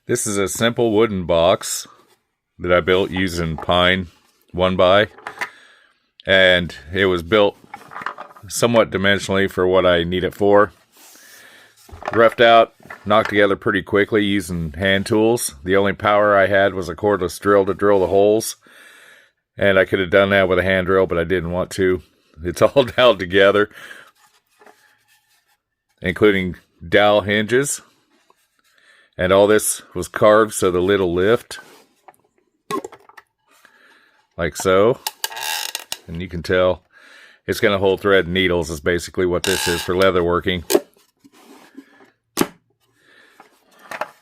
This is a simple wooden box that I built using pine 1x, and it was built somewhat dimensionally for what I need it for. Roughed out, knocked together pretty quickly using hand tools. The only power I had was a cordless drill to drill the holes, and I could have done that with a hand drill, but I didn't want to. It's all doweled together, including dowel hinges. And all this was carved so the lid will lift. Like so. And you can tell it's going to hold thread and needles is basically what this is for leather working.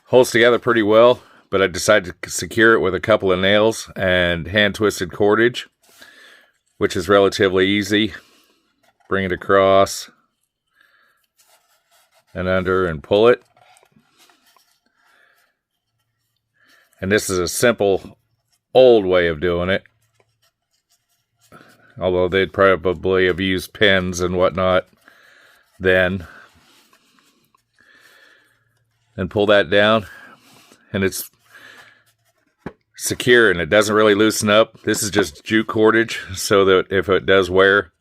Holds together pretty well, but I decided to secure it with a couple of nails and hand twisted cordage, which is relatively easy. Bring it across and under and pull it. And this is a simple, old way of doing it. Although they'd probably have used pins and whatnot then. And pull that down. And it's secure and it doesn't really loosen up. This is just jute cordage so that if it does wear,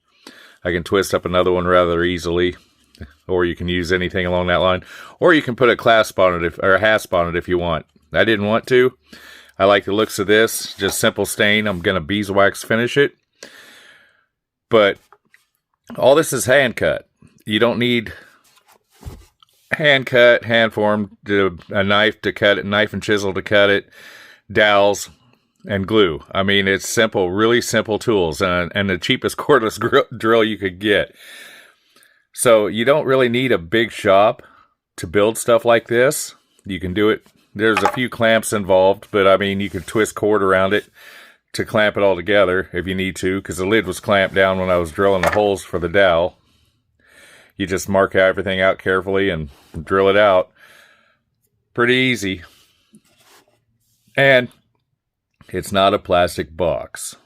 I can twist up another one rather easily. Or you can use anything along that line. Or you can put a clasp on it, or a hasp on it if you want. I didn't want to. I like the looks of this. Just simple stain. I'm going to beeswax finish it. But all this is hand cut. You don't need hand cut, hand formed, a knife to cut it, knife and chisel to cut it, dowels, and glue. I mean, it's simple, really simple tools, and the cheapest cordless drill you could get. So you don't really need a big shop to build stuff like this. You can do it. There's a few clamps involved, but I mean, you can twist cord around it to clamp it all together if you need to, because the lid was clamped down when I was drilling the holes for the dowel. You just mark everything out carefully and drill it out. Pretty easy. And it's not a plastic box.